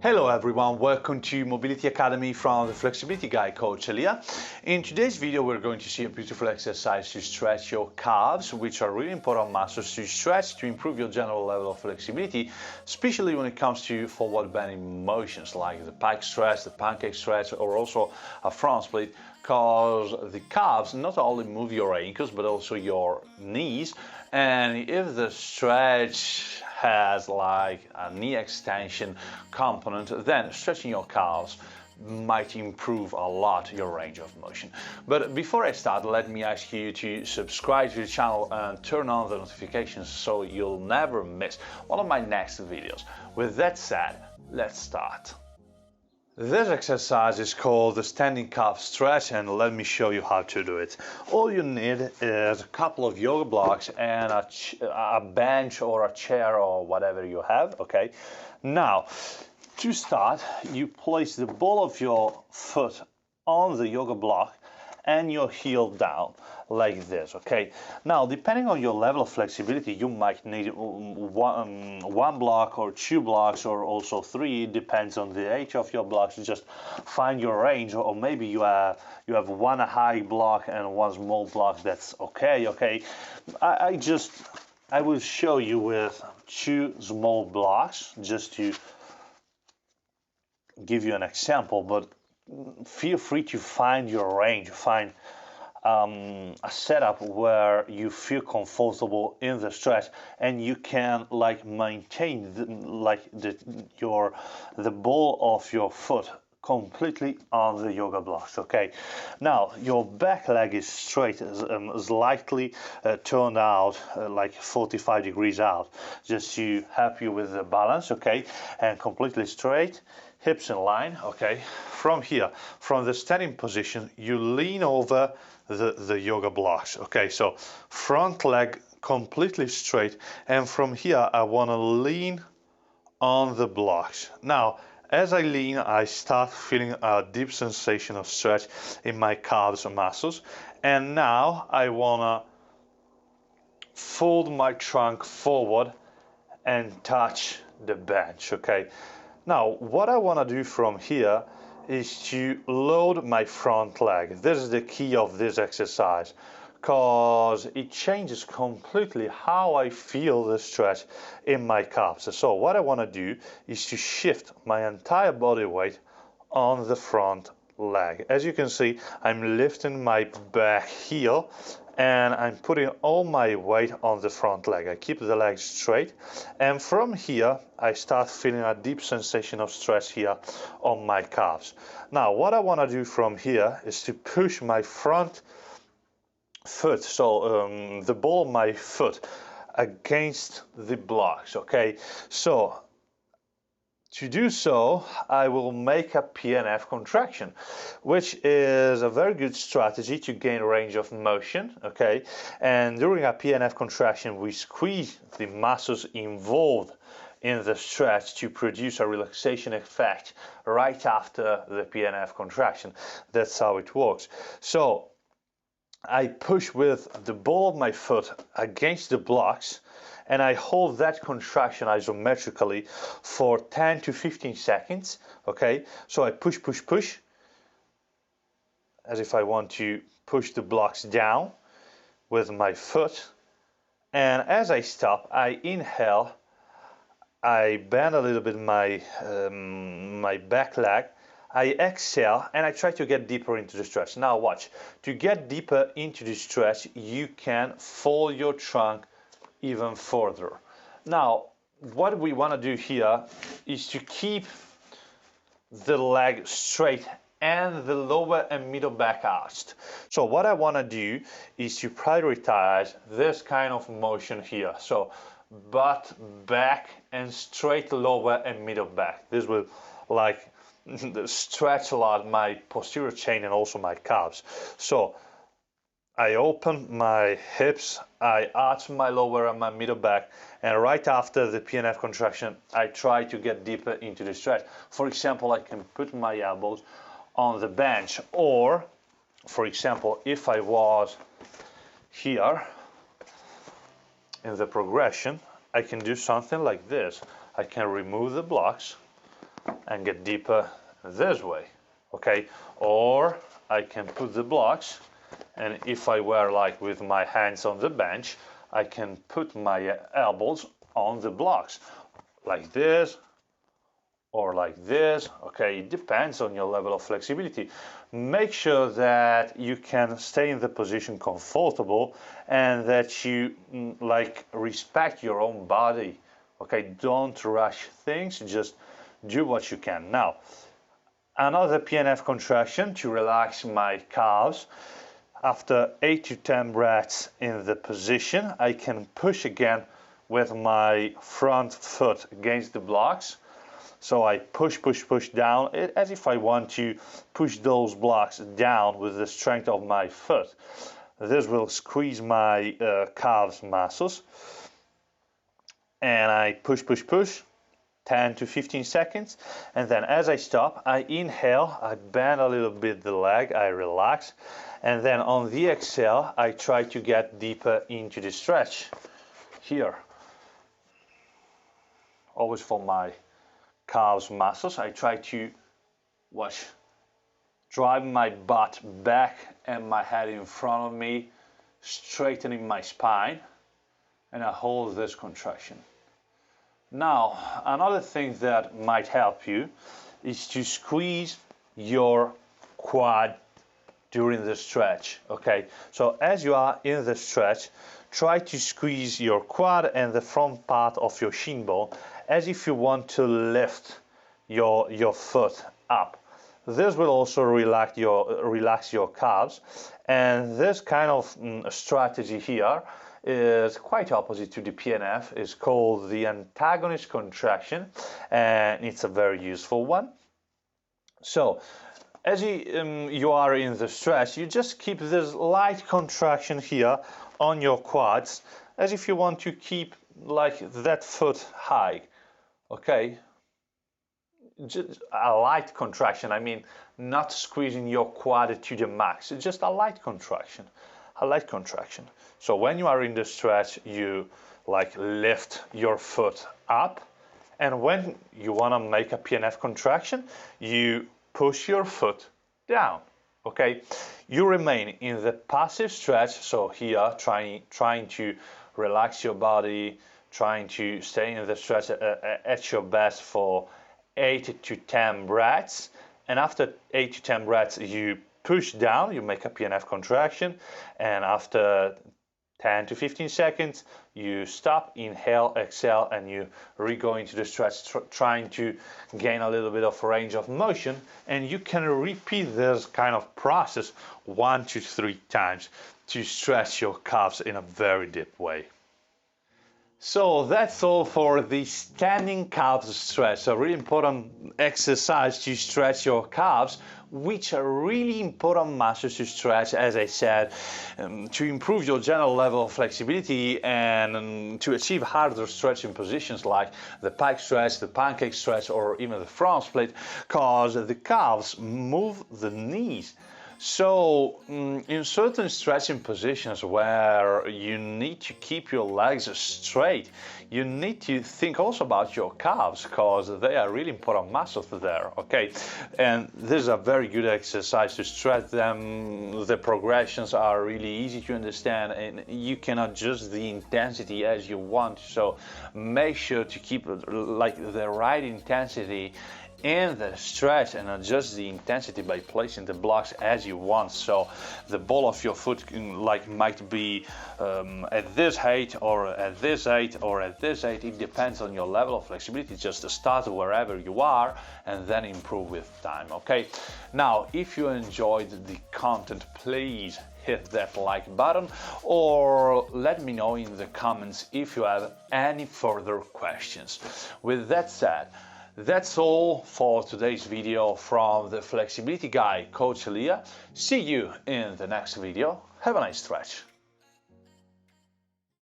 Hello everyone, welcome to Mobility Academy from the Flexibility Guy Coach Elia. In today's video we're going to see a beautiful exercise to stretch your calves, which are really important muscles to stretch to improve your general level of flexibility, especially when it comes to forward bending motions like the pike stretch, the pancake stretch, or also a front split, because the calves not only move your ankles but also your knees, and if the stretch has like a knee extension component, then stretching your calves might improve a lot your range of motion. But before I start, let me ask you to subscribe to the channel and turn on the notifications so you'll never miss one of my next videos. With that said, let's start. This exercise is called the standing calf stretch, and let me show you how to do it. All you need is a couple of yoga blocks and a bench or a chair or whatever you have, okay? Now, to start, you place the ball of your foot on the yoga block and your heel down like this, okay? Now, depending on your level of flexibility, you might need one block or two blocks or also three. It depends on the age of your blocks. Just find your range, or maybe you have one high block and one small block. That's okay, okay? I will show you with two small blocks just to give you an example, but feel free to find your range, find a setup where you feel comfortable in the stretch and you can like maintain the ball of your foot completely on the yoga blocks, okay? Now your back leg is straight, slightly turned out, like 45 degrees out, just to help you with the balance, okay? And completely straight, hips in line, okay? From here, from the standing position, you lean over the yoga blocks, okay? So front leg completely straight, and from here I want to lean on the blocks. Now, as I lean, I start feeling a deep sensation of stretch in my calves and muscles, and now I want to fold my trunk forward and touch the bench, okay? Now, what I want to do from here is to load my front leg. This is the key of this exercise, because it changes completely how I feel the stretch in my calves. So what I want to do is to shift my entire body weight on the front leg. As you can see, I'm lifting my back heel and I'm putting all my weight on the front leg. I keep the leg straight, and from here I start feeling a deep sensation of stretch here on my calves. Now what I want to do from here is to push my front foot, so the ball of my foot, against the blocks, okay? So to do so, I will make a PNF contraction, which is a very good strategy to gain range of motion, okay? And during a PNF contraction, we squeeze the muscles involved in the stretch to produce a relaxation effect right after the PNF contraction. That's how it works. So I push with the ball of my foot against the blocks, and I hold that contraction isometrically for 10 to 15 seconds, okay? So I push, push, push, as if I want to push the blocks down with my foot. And as I stop, I inhale, I bend a little bit my, my back leg, I exhale, and I try to get deeper into the stretch. Now watch, to get deeper into the stretch, you can fold your trunk even further. Now, what we want to do here is to keep the leg straight and the lower and middle back arched. So what I want to do is to prioritize this kind of motion here. So butt, back, and straight lower and middle back. This will like stretch a lot my posterior chain and also my calves. So I open my hips, I arch my lower and my middle back, and right after the PNF contraction, I try to get deeper into the stretch. For example, I can put my elbows on the bench, or, for example, if I was here in the progression, I can do something like this. I can remove the blocks, and get deeper this way, okay? Or I can put the blocks, and if I were like with my hands on the bench, I can put my elbows on the blocks, like this, or like this, okay? It depends on your level of flexibility. Make sure that you can stay in the position comfortable and that you like respect your own body, okay? Don't rush things, just do what you can. Now, another PNF contraction to relax my calves. After 8 to 10 breaths in the position, I can push again with my front foot against the blocks. So I push down, as if I want to push those blocks down with the strength of my foot. This will squeeze my calves muscles. And I push, 10 to 15 seconds. And then as I stop, I inhale, I bend a little bit the leg, I relax. And then on the exhale, I try to get deeper into the stretch here. Always for my calves muscles, I try to drive my butt back and my head in front of me, straightening my spine, and I hold this contraction. Now, another thing that might help you is to squeeze your quad during the stretch, okay? So as you are in the stretch, try to squeeze your quad and the front part of your shin bone as if you want to lift your foot up. This will also relax your calves, and this kind of strategy here is quite opposite to the PNF. It's called the antagonist contraction, and it's a very useful one. So as you are in the stretch, you just keep this light contraction here on your quads, as if you want to keep like that foot high, okay? Just a light contraction, I mean, not squeezing your quad to the max, it's just a light contraction, So when you are in the stretch, you like lift your foot up, and when you want to make a PNF contraction, you push your foot down, okay? You remain in the passive stretch, so here trying to relax your body, trying to stay in the stretch at your best for 8 to 10 breaths, and after 8 to 10 breaths you push down, you make a PNF contraction, and after 10 to 15 seconds you stop, inhale, exhale, and you re-go into the stretch, trying to gain a little bit of range of motion, and you can repeat this kind of process 1 to 3 times to stretch your calves in a very deep way. So that's all for the standing calves stretch. A really important exercise to stretch your calves, which are really important muscles to stretch, as I said, to improve your general level of flexibility and to achieve harder stretching positions like the pike stretch, the pancake stretch, or even the front split, because the calves move the knees. So in certain stretching positions where you need to keep your legs straight, you need to think also about your calves, because they are really important muscles there, okay? And this is a very good exercise to stretch them. The progressions are really easy to understand, and you can adjust the intensity as you want. So make sure to keep like the right intensity in the stretch and adjust the intensity by placing the blocks as you want. So the ball of your foot might be at this height or at this height or at this height. It depends on your level of flexibility. Just start wherever you are and then improve with time, okay? Now, if you enjoyed the content, please hit that like button or let me know in the comments if you have any further questions. With that said, that's all for today's video from the flexibility guy, Coach Elia. See you in the next video. Have a nice stretch.